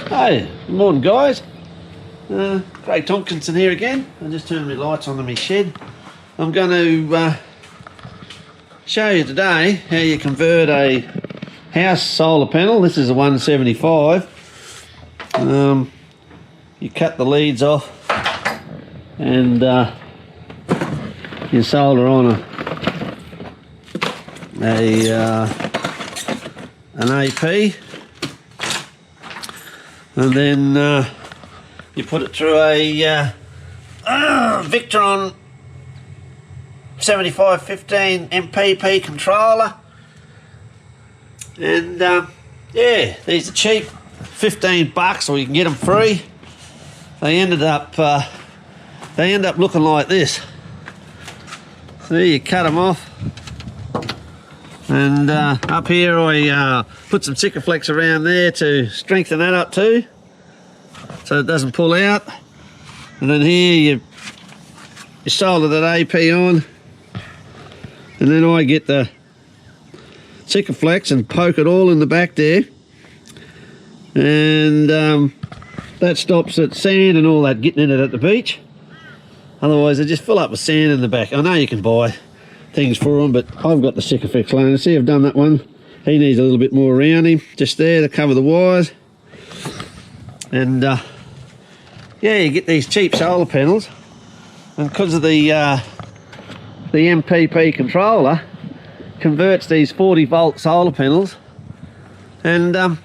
Hey, good morning guys. Craig Tompkinson here again. I just turned my lights on in my shed. I'm going to show you today how you convert a house solar panel. This is a 175. You cut the leads off and you solder on an AP. And then you put it through a Victron 7515 MPP controller. And yeah, these are cheap, $15, or you can get them free. They end up looking like this. See, you cut them off. And up here I put some Sikaflex around there to strengthen that up too, so it doesn't pull out. And then here you solder that AP on, and then I get the Sikaflex and poke it all in the back there, and that stops that sand and all that getting in it at the beach. Otherwise they just fill up with sand in the back. I know you can buy things for them, but I've got the Sikaflex loaner. See, I've done that one. He needs a little bit more around him, just there to cover the wires. And yeah, you get these cheap solar panels, and because of the MPP controller converts these 40-volt solar panels, and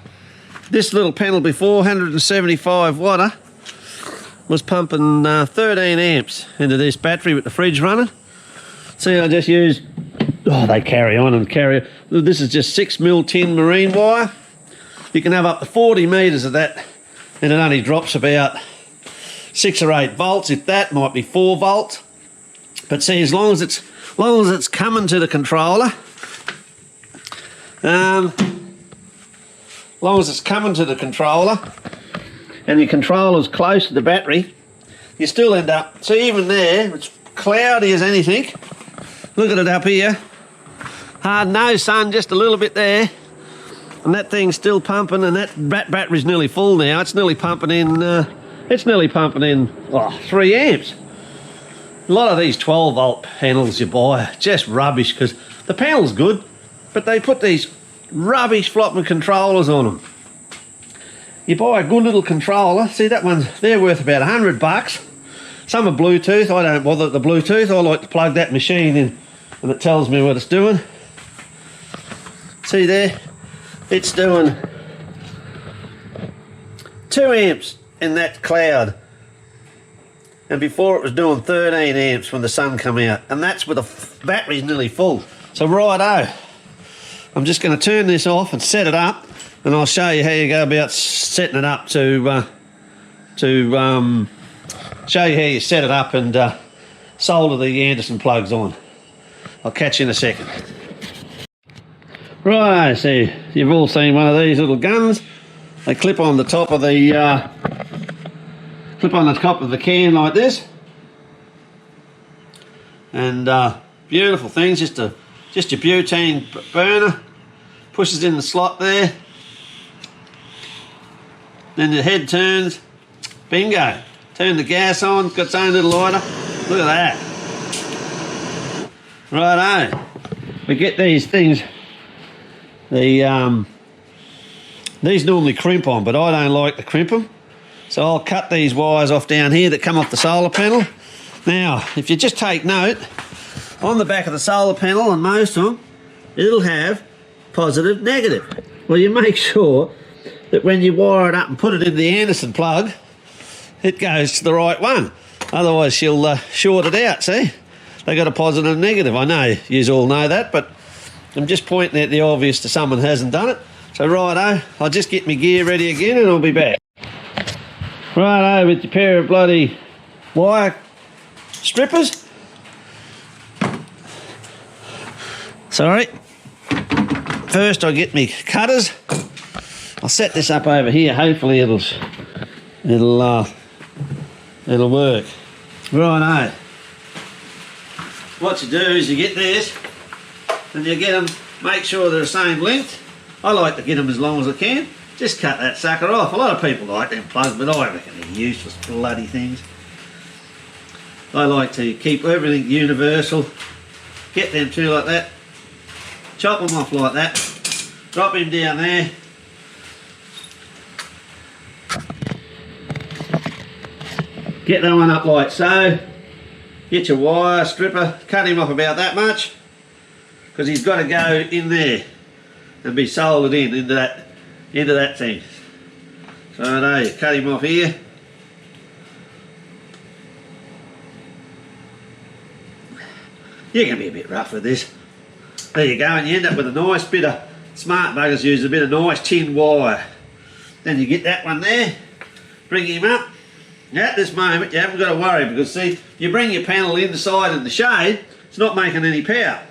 this little panel before, 175 watt, was pumping 13 amps into this battery with the fridge running. See, I just use, they carry on and carry. This is just 6mm tin marine wire. You can have up to 40 metres of that, and it only drops about 6 or 8 volts. If that might be 4 volts. But see, as long as it's coming to the controller, and your controller's close to the battery, you still end up. See, even there, it's cloudy as anything. Look at it up here. No sun, just a little bit there. And that thing's still pumping, and that battery's nearly full now. It's nearly pumping in 3 amps. A lot of these 12-volt panels you buy are just rubbish, because the panel's good, but they put these rubbish flopping controllers on them. You buy a good little controller. See, that one's, they're worth about $100. Some are Bluetooth. I don't bother with the Bluetooth. I like to plug that machine in and it tells me what it's doing. See there? It's doing 2 amps in that cloud. And before it was doing 13 amps when the sun come out. And that's with the battery's nearly full. So righto. I'm just going to turn this off and set it up. And I'll show you how you go about setting it up show you how you set it up and solder the Anderson plugs on. I'll catch you in a second. Right, so you've all seen one of these little guns. They clip on the top of the can like this. And beautiful things. Just your butane burner. Pushes in the slot there. Then the head turns. Bingo. Turn the gas on, got its own little lighter. Look at that. Righto. We get these things. These normally crimp on, but I don't like to crimp them. So I'll cut these wires off down here that come off the solar panel. Now, if you just take note, on the back of the solar panel, and most of them, it'll have positive, negative. Well, you make sure that when you wire it up and put it in the Anderson plug, it goes to the right one. Otherwise she'll short it out, see? They got a positive and negative. I know you all know that, but I'm just pointing out the obvious to someone who hasn't done it. So righto, I'll just get my gear ready again and I'll be back. Righto, with your pair of bloody wire strippers. Sorry. First I get me cutters. I'll set this up over here. Hopefully it'll work. Righto. What you do is you get this and you get them, make sure they're the same length. I like to get them as long as I can. just cut that sucker off. A lot of people like them plugs, but I reckon they're useless bloody things. I like to keep everything universal. Get them two like that. Chop them off like that. Drop him down there. Get that one up like so. Get your wire stripper, cut him off about that much, because he's got to go in there and be soldered into that thing. So there you cut him off here. You can be a bit rough with this. There you go, and you end up with a nice bit of, smart buggers use a bit of nice tin wire. Then you get that one there, bring him up. At this moment you haven't got to worry, because see, you bring your panel inside in the shade, it's not making any power.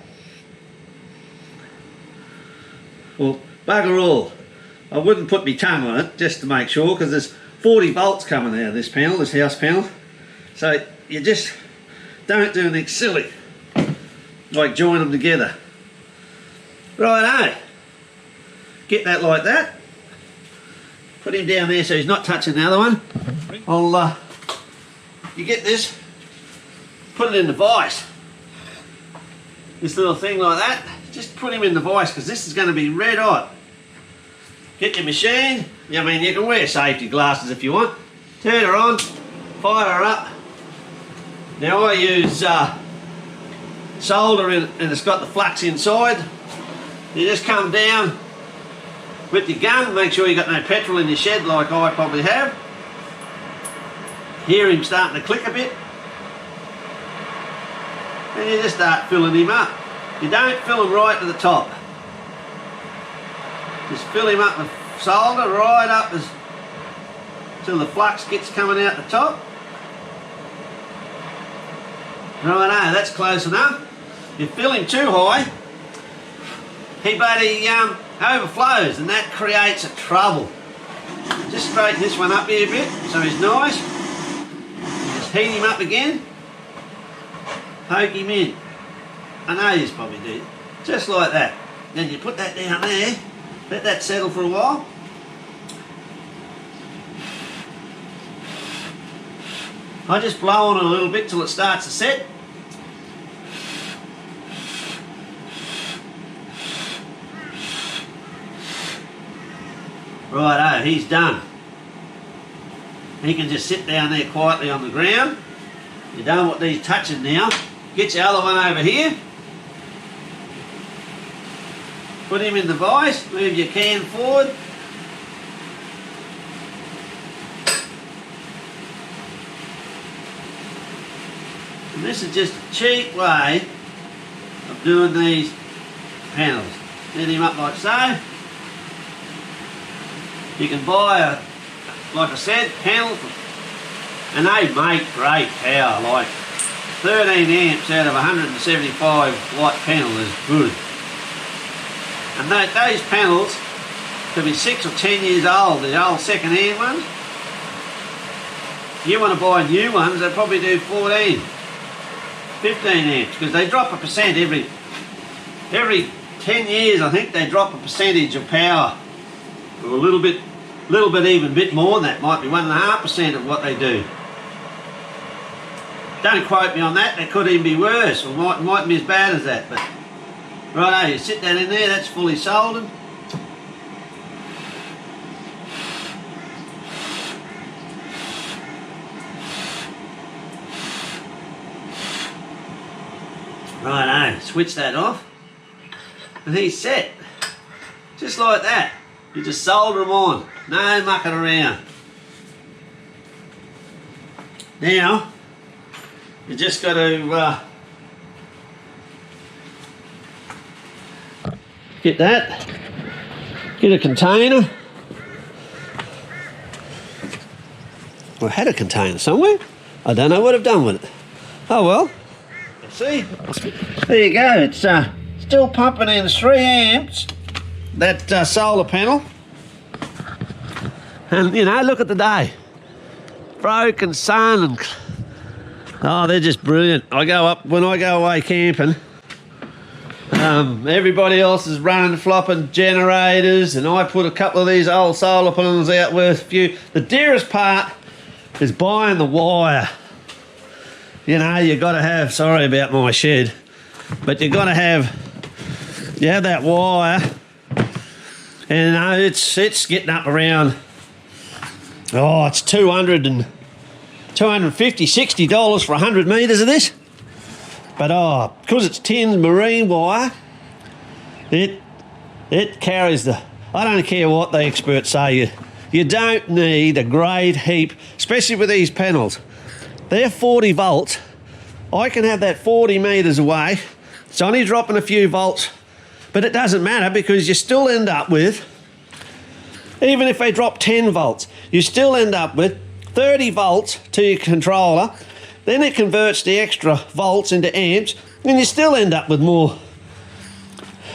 Well, bugger all. I wouldn't put my tongue on it just to make sure, because there's 40 volts coming out of this panel, this house panel. So you just don't do anything silly, like join them together. Righto. Get that like that. Put him down there so he's not touching the other one. You get this, put it in the vise. This little thing like that, just put him in the vise, because this is going to be red hot. Get your machine. I mean, you can wear safety glasses if you want. Turn her on, fire her up. Now I use solder and it's got the flux inside. You just come down with your gun, make sure you got no petrol in your shed like I probably have. Hear him starting to click a bit. And you just start filling him up. You don't fill him right to the top. Just fill him up with solder right up till the flux gets coming out the top. Righto, that's close enough. You fill him too high, he overflows, and that creates a trouble. Just straighten this one up here a bit so he's nice. Just heat him up again. Poke him in. I know you probably do. Just like that. Then you put that down there. Let that settle for a while. I just blow on it a little bit till it starts to set. Righto, he's done. He can just sit down there quietly on the ground. You don't want these touching now. Get your other one over here. Put him in the vise, move your can forward. And this is just a cheap way of doing these panels. Set him up like so. You can buy a, like I said, panel, and they make great power. Like 13 amps out of 175 watt panel is good. And those panels could be 6 or 10 years old, the old second-hand ones. If you want to buy new ones, they probably do 14, 15 amps, because they drop a percent every 10 years. I think they drop a percentage of power, or a little bit even bit more than that. Might be 1.5% of what they do. Don't quote me on that. They could even be worse, or might be as bad as that. But righto, you sit that in there. That's fully soldered. Righto, switch that off, and he's set. Just like that. You just solder them on. No mucking around. Now, you just got to get that. Get a container. I had a container somewhere. I don't know what I've done with it. Oh well. See? There you go. It's still pumping in 3 amps. That solar panel. And you know, look at the day. Broken sun and oh, they're just brilliant. When I go away camping, Everybody else is running flopping generators, and I put a couple of these old solar panels out worth a few. The dearest part is buying the wire. You know, you got to have, sorry about my shed, but you got to have, you have that wire, and it's getting up around, oh, it's $250, $60 for 100 metres of this. But because it's tin marine wire, it carries the, I don't care what the experts say, you don't need a great heap, especially with these panels. They're 40 volts. I can have that 40 metres away. It's only dropping a few volts, but it doesn't matter because you still end up with, even if they drop 10 volts, you still end up with 30 volts to your controller. Then it converts the extra volts into amps, and you still end up with more.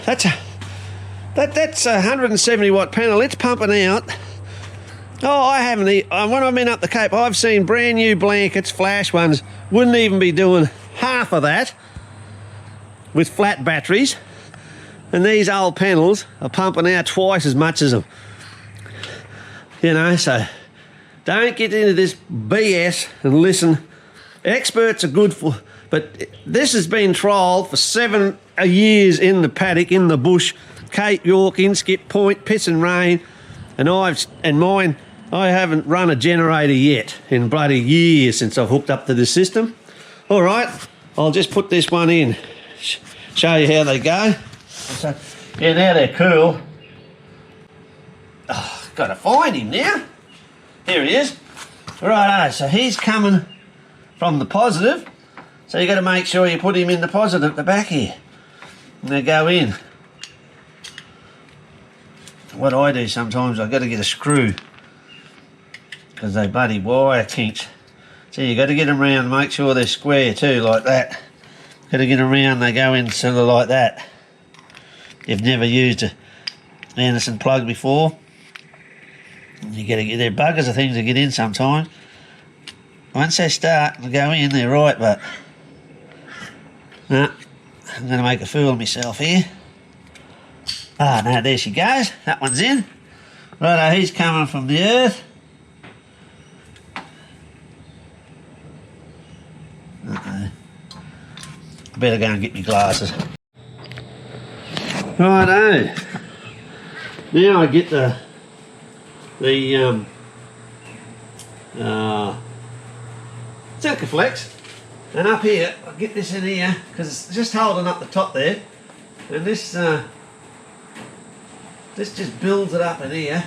That's a 170 watt panel. It's pumping out. Oh, I haven't. When I've been up the Cape, I've seen brand new blankets, flash ones, wouldn't even be doing half of that with flat batteries. And these old panels are pumping out twice as much as them. You know, so don't get into this BS and listen. Experts are good for, but this has been trialled for 7 years in the paddock, in the bush, Cape York, Inskip Point, piss and rain, and mine, I haven't run a generator yet in bloody years since I've hooked up to this system. All right, I'll just put this one in, show you how they go. So, yeah, now they're cool. Oh, gotta find him now. Here he is. Righto, so he's coming from the positive, so you got to make sure you put him in the positive at the back here, and they go in. What I do sometimes, I've got to get a screw because they bloody wire kinks, so you got to get them round, make sure they're square too, like that. Got to get them round, they go in sort of like that. You've never used a Anderson plug before, you got to get, there are buggers of things to get in sometimes. Once they start to go in, they're right, but no, I'm going to make a fool of myself here. Ah, no, there she goes. That one's in. Righto, he's coming from the earth. Uh-oh. I better go and get my glasses. Righto. Now I get the Silkaflex, and up here I'll get this in here because it's just holding up the top there, and this just builds it up in here.